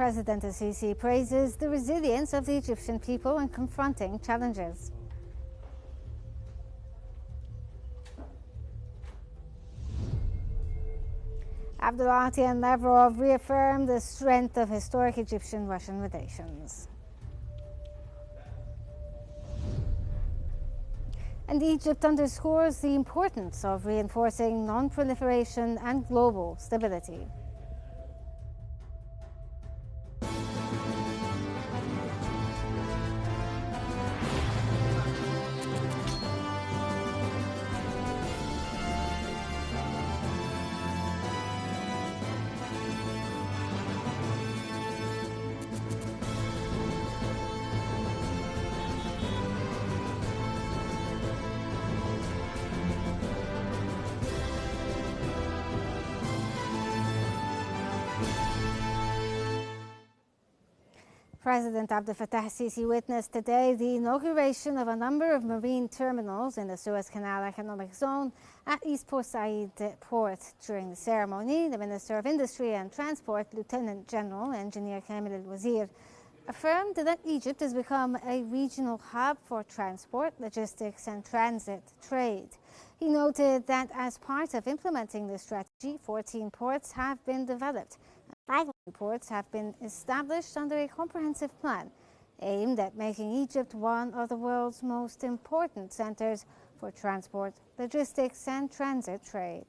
President Sisi praises the resilience of the Egyptian people in confronting challenges. Abdulati and Lavrov reaffirmed the strength of historic Egyptian-Russian relations. And Egypt underscores the importance of reinforcing non-proliferation and global stability. President Abdel Fattah Sisi witnessed today the inauguration of a number of marine terminals in the Suez Canal economic zone at East Port Said port. During the ceremony, the Minister of Industry and Transport, Lieutenant General Engineer Kamil al-Wazir, affirmed that Egypt has become a regional hub for transport, logistics and transit trade. He noted that as part of implementing this strategy, 14 ports have been developed. 5 new ports have been established under a comprehensive plan aimed at making Egypt one of the world's most important centers for transport, logistics and transit trade.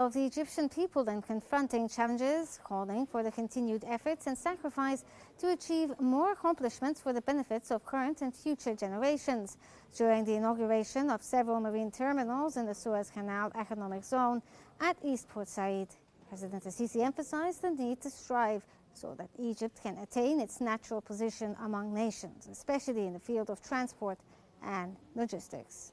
Of the Egyptian people in confronting challenges, calling for the continued efforts and sacrifice to achieve more accomplishments for the benefits of current and future generations. During the inauguration of several marine terminals in the Suez Canal economic zone at East Port Said, President Sisi emphasized the need to strive so that Egypt can attain its natural position among nations, especially in the field of transport and logistics.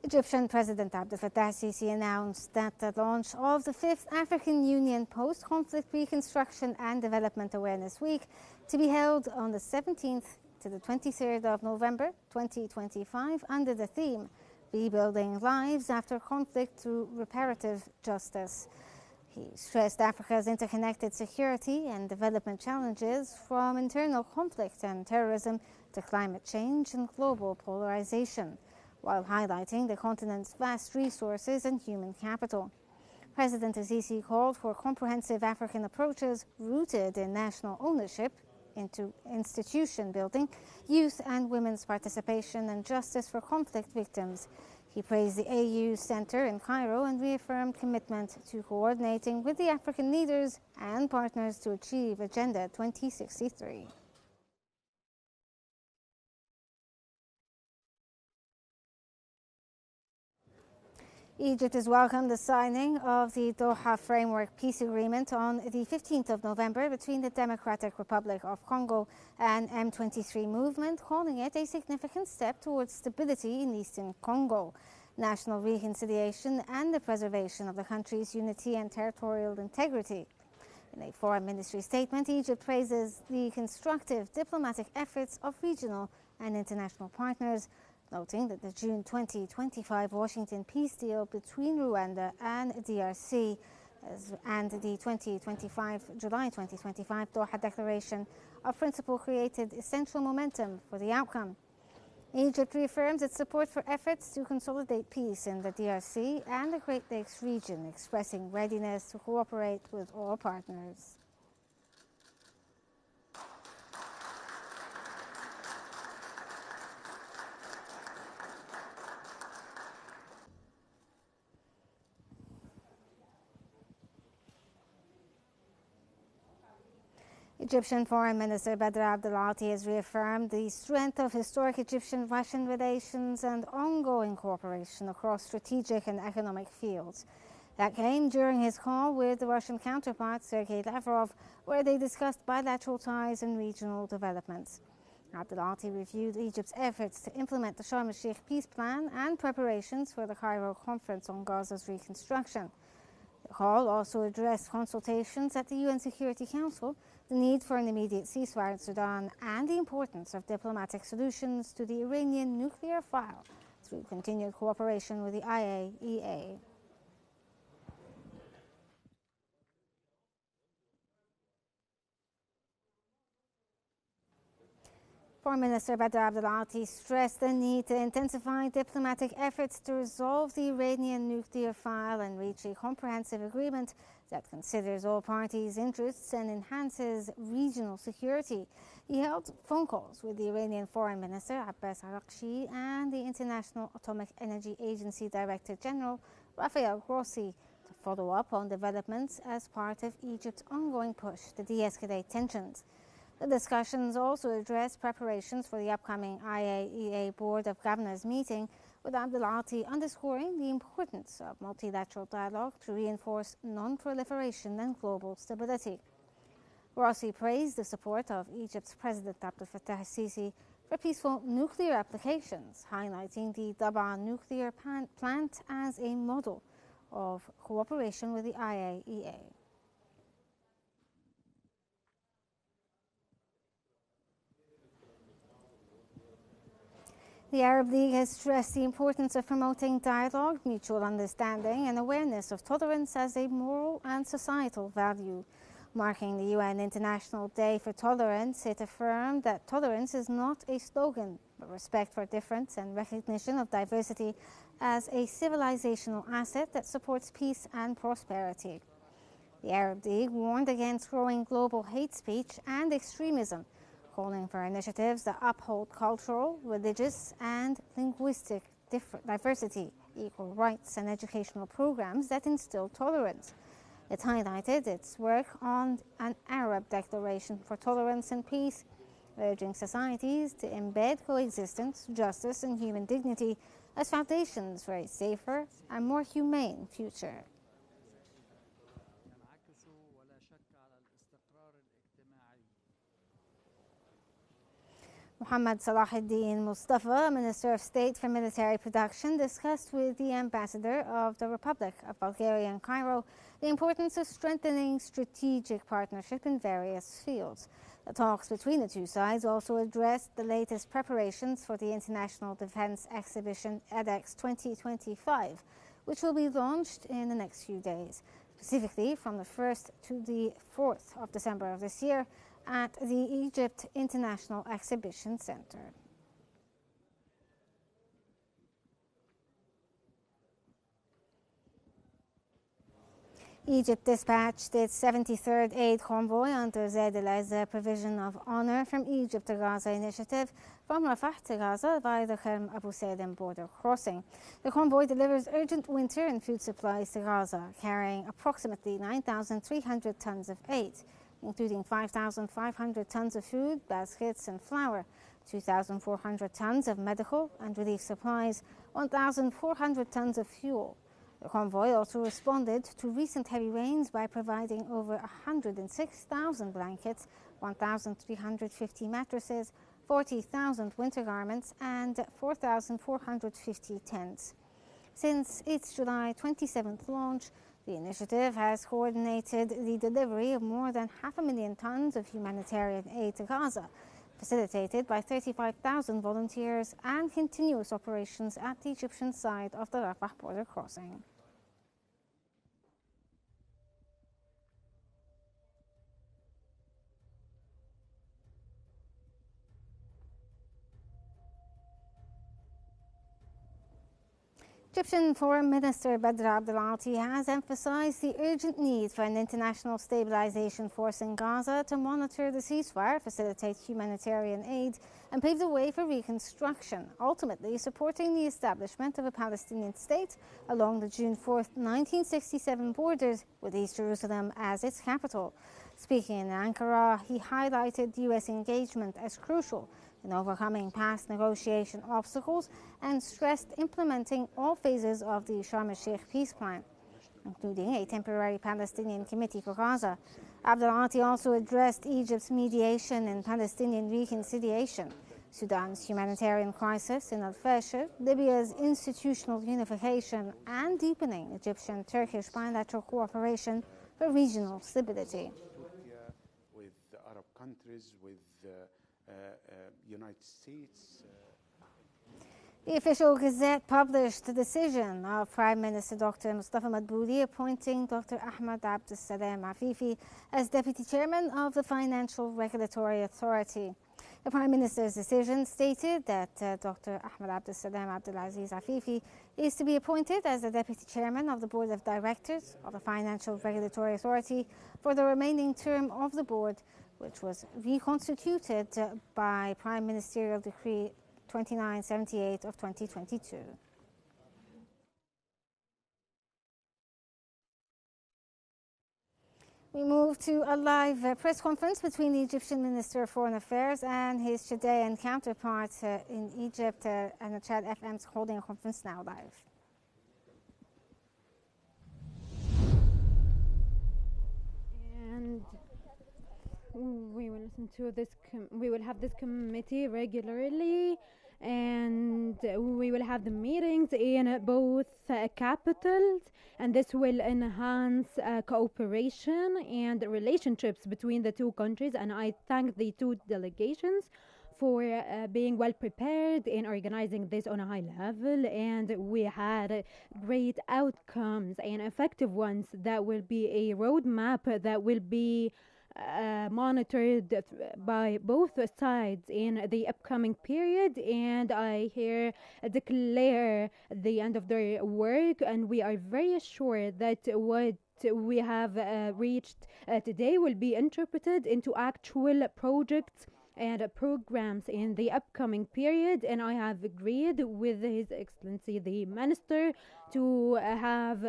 Egyptian President Abdel Fattah Sisi announced that the launch of the 5th African Union Post-Conflict Reconstruction and Development Awareness Week, to be held on the 17th to the 23rd of November 2025 under the theme Rebuilding Lives After Conflict Through Reparative Justice. He stressed Africa's interconnected security and development challenges, from internal conflict and terrorism to climate change and global polarization, while highlighting the continent's vast resources and human capital. President Sisi called for comprehensive African approaches rooted in national ownership, into institution building, youth and women's participation, and justice for conflict victims. He praised the AU Center in Cairo and reaffirmed commitment to coordinating with the African leaders and partners to achieve Agenda 2063. Egypt has welcomed the signing of the Doha Framework Peace Agreement on the 15th of November between the Democratic Republic of Congo and M23 movement, calling it a significant step towards stability in eastern Congo, national reconciliation and the preservation of the country's unity and territorial integrity. In a Foreign Ministry statement, Egypt praises the constructive diplomatic efforts of regional and international partners, noting that the June 2025 Washington peace deal between Rwanda and DRC and the July 2025 Doha Declaration of Principle created essential momentum for the outcome. Egypt reaffirms its support for efforts to consolidate peace in the DRC and the Great Lakes region, expressing readiness to cooperate with all partners. Egyptian Foreign Minister Badr Abdelati has reaffirmed the strength of historic Egyptian-Russian relations and ongoing cooperation across strategic and economic fields. That came during his call with the Russian counterpart Sergei Lavrov, where they discussed bilateral ties and regional developments. Abdelati reviewed Egypt's efforts to implement the Sharm el-Sheikh peace plan and preparations for the Cairo Conference on Gaza's reconstruction. The call also addressed consultations at the UN Security Council, the need for an immediate ceasefire in Sudan, and the importance of diplomatic solutions to the Iranian nuclear file through continued cooperation with the IAEA. Foreign Minister Badr Abdulati stressed the need to intensify diplomatic efforts to resolve the Iranian nuclear file and reach a comprehensive agreement that considers all parties' interests and enhances regional security. He held phone calls with the Iranian Foreign Minister Abbas Araghchi and the International Atomic Energy Agency Director General Rafael Grossi to follow up on developments as part of Egypt's ongoing push to de-escalate tensions. The discussions also addressed preparations for the upcoming IAEA Board of Governors meeting, with Abdulati underscoring the importance of multilateral dialogue to reinforce non-proliferation and global stability. Rossi praised the support of Egypt's President Abdel Fattah el-Sisi for peaceful nuclear applications, highlighting the Daba nuclear plant as a model of cooperation with the IAEA. The Arab League has stressed the importance of promoting dialogue, mutual understanding, and awareness of tolerance as a moral and societal value. Marking the UN International Day for Tolerance, it affirmed that tolerance is not a slogan, but respect for difference and recognition of diversity as a civilizational asset that supports peace and prosperity. The Arab League warned against growing global hate speech and extremism, calling for initiatives that uphold cultural, religious, and linguistic diversity, equal rights, and educational programs that instill tolerance. It highlighted its work on an Arab Declaration for Tolerance and Peace, urging societies to embed coexistence, justice, and human dignity as foundations for a safer and more humane future. Mohammed Salahuddin Mustafa, Minister of State for Military Production, discussed with the Ambassador of the Republic of Bulgaria in Cairo the importance of strengthening strategic partnership in various fields. The talks between the two sides also addressed the latest preparations for the International Defence Exhibition edX 2025, which will be launched in the next few days, specifically from the 1st to the 4th of December of this year at the Egypt International Exhibition Center. Egypt dispatched its 73rd aid convoy under Zaid al-Azza Provision of Honor from Egypt to Gaza initiative from Rafah to Gaza via the Kharm Abu Salim border crossing. The convoy delivers urgent winter and food supplies to Gaza, carrying approximately 9,300 tons of aid, including 5,500 tons of food, baskets, and flour, 2,400 tons of medical and relief supplies, 1,400 tons of fuel. The convoy also responded to recent heavy rains by providing over 106,000 blankets, 1,350 mattresses, 40,000 winter garments, and 4,450 tents. Since its July 27th launch, the initiative has coordinated the delivery of more than 500,000 tons of humanitarian aid to Gaza, facilitated by 35,000 volunteers and continuous operations at the Egyptian side of the Rafah border crossing. Egyptian Foreign Minister Badr Abdulati has emphasized the urgent need for an international stabilization force in Gaza to monitor the ceasefire, facilitate humanitarian aid, and pave the way for reconstruction, ultimately supporting the establishment of a Palestinian state along the June 4, 1967 borders with East Jerusalem as its capital. Speaking in Ankara, he highlighted U.S. engagement as crucial in overcoming past negotiation obstacles and stressed implementing all phases of the Sharm el-Sheikh peace plan, including a temporary Palestinian committee for Gaza. Abdulati also addressed Egypt's mediation in Palestinian reconciliation, Sudan's humanitarian crisis in al-Fashir, Libya's institutional unification, and deepening Egyptian-Turkish bilateral cooperation for regional stability. With the Arab countries, with the United States. The official Gazette published the decision of Prime Minister Dr. Mustafa Madbouli appointing Dr. Ahmed Abdessalem Afifi as Deputy Chairman of the Financial Regulatory Authority. The Prime Minister's decision stated that Dr. Ahmed Abdessalem Abdelaziz Afifi is to be appointed as the Deputy Chairman of the Board of Directors of the Financial Regulatory Authority for the remaining term of the board, which was reconstituted by Prime Ministerial Decree 2978 of 2022. We move to a live press conference between the Egyptian Minister of Foreign Affairs and his Chilean counterpart in Egypt, and Chad FM's holding a conference now live. And we will listen to this. We will have this committee regularly, and we will have the meetings in both capitals, and this will enhance cooperation and relationships between the two countries. And I thank the two delegations for being well prepared in organizing this on a high level, and we had great outcomes and effective ones that will be a roadmap that will be monitored by both sides in the upcoming period. And I here declare the end of their work, and we are very sure that what we have reached today will be interpreted into actual projects and programs in the upcoming period. And I have agreed with His Excellency the Minister to have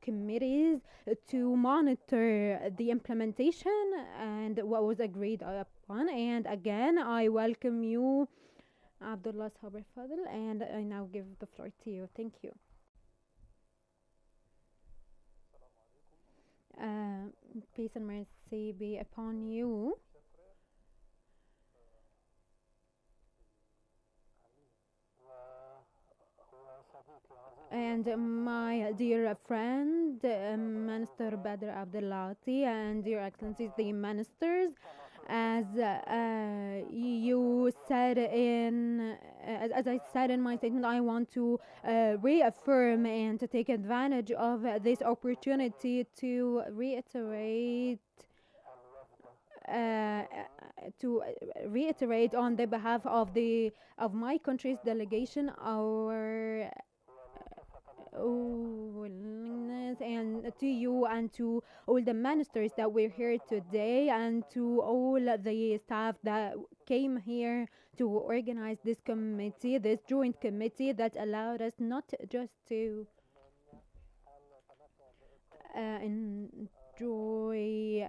committees to monitor the implementation and what was agreed upon. And again, I welcome you, Abdullah Saber Fadl, and I now give the floor to you. Thank you. Peace and mercy be upon you. And my dear friend, Minister Badr Abdelati, and Your Excellencies, the Ministers, as you said as I said in my statement, I want to reaffirm and to take advantage of this opportunity to reiterate on the behalf of my country's delegation our willingness, and to you and to all the ministers that we're here today, and to all the staff that came here to organize this committee, this joint committee that allowed us not just to enjoy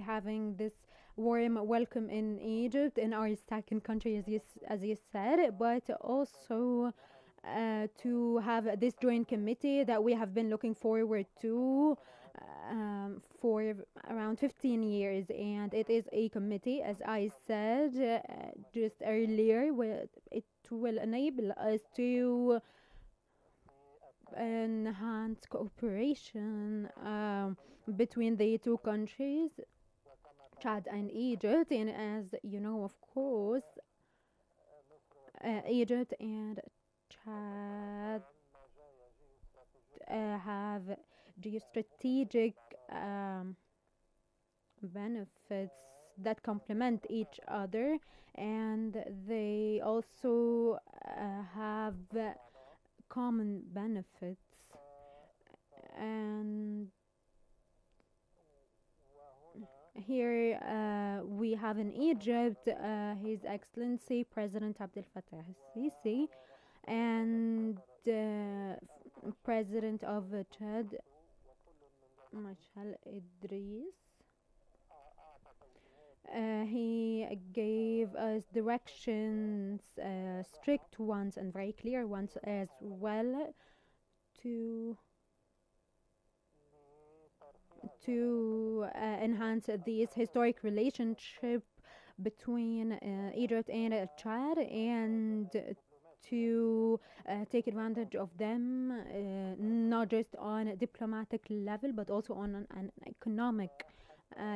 having this warm welcome in Egypt, in our second country, as you said, but also to have this joint committee that we have been looking forward to for around 15 years. And it is a committee, as I said just earlier, it will enable us to enhance cooperation between the two countries, Chad and Egypt. And as you know, of course, Egypt and Chad have geostrategic benefits that complement each other, and they also have common benefits. And here we have in Egypt His Excellency President Abdel Fattah al-Sisi, and President of Chad, Machal Idris. He gave us directions, strict ones and very clear ones as well, to enhance this historic relationship between Egypt and Chad, and to take advantage of them, not just on a diplomatic level but also on an economic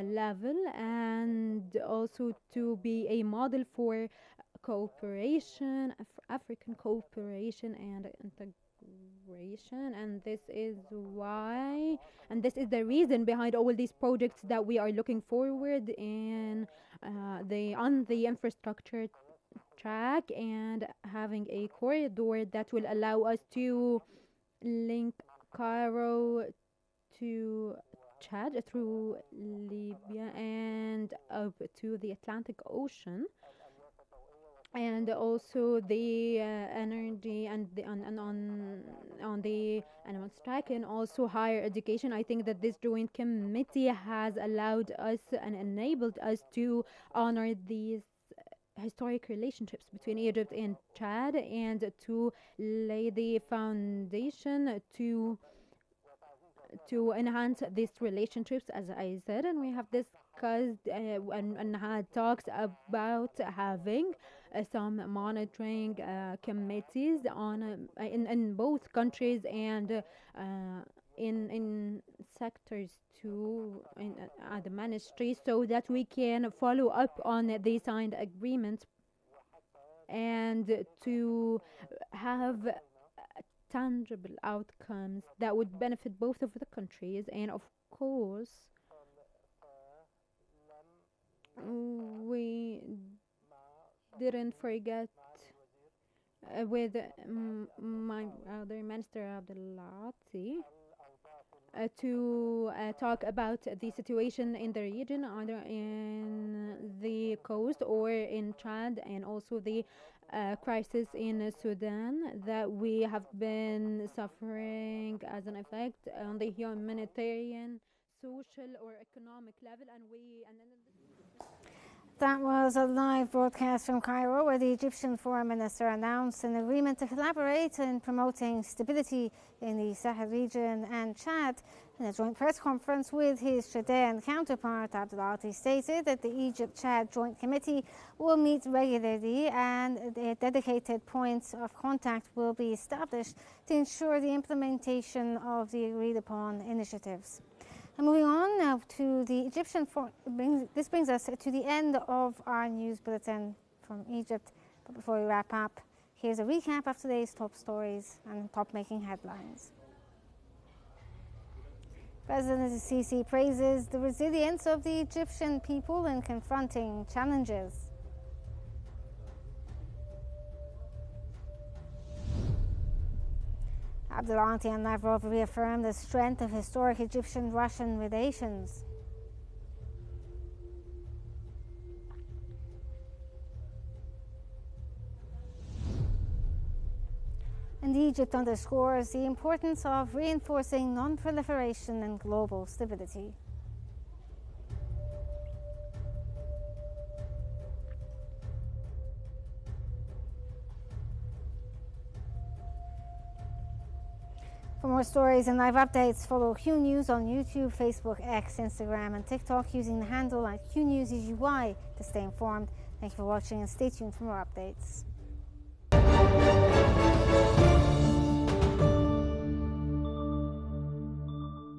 level, and also to be a model for cooperation, African cooperation and integration. And this is why, and this is the reason behind all these projects that we are looking forward in on the infrastructure track, and having a corridor that will allow us to link Cairo to Chad through Libya and up to the Atlantic Ocean, and also the energy and the on the animal strike, and also higher education. I think that this joint committee has allowed us and enabled us to honor these historic relationships between Egypt and Chad, and to lay the foundation to enhance these relationships, as I said. And we have discussed and had talks about having some monitoring committees on in both countries, and in sectors too, in the ministry, so that we can follow up on the signed agreements, and to have tangible outcomes that would benefit both of the countries. And of course, we didn't forget with my other minister Abdullati to talk about the situation in the region, either in the coast or in Chad, and also the crisis in Sudan that we have been suffering as an effect on the humanitarian, social or economic level. That was a live broadcast from Cairo, where the Egyptian Foreign Minister announced an agreement to collaborate in promoting stability in the Sahel region and Chad. In a joint press conference with his Chadian counterpart, Abdullati stated that the Egypt-Chad Joint Committee will meet regularly, and dedicated points of contact will be established to ensure the implementation of the agreed-upon initiatives. And moving on now to the Egyptian this brings us to the end of our news bulletin from Egypt. But before we wrap up, here's a recap of today's top stories and top-making headlines. President Sisi praises the resilience of the Egyptian people in confronting challenges. Abdullati and Lavrov reaffirmed the strength of historic Egyptian-Russian relations. And Egypt underscores the importance of reinforcing non-proliferation and global stability. For more stories and live updates, follow Qnews on YouTube, Facebook, X, Instagram, and TikTok using the handle @QNewsEGY to stay informed. Thank you for watching, and stay tuned for more updates.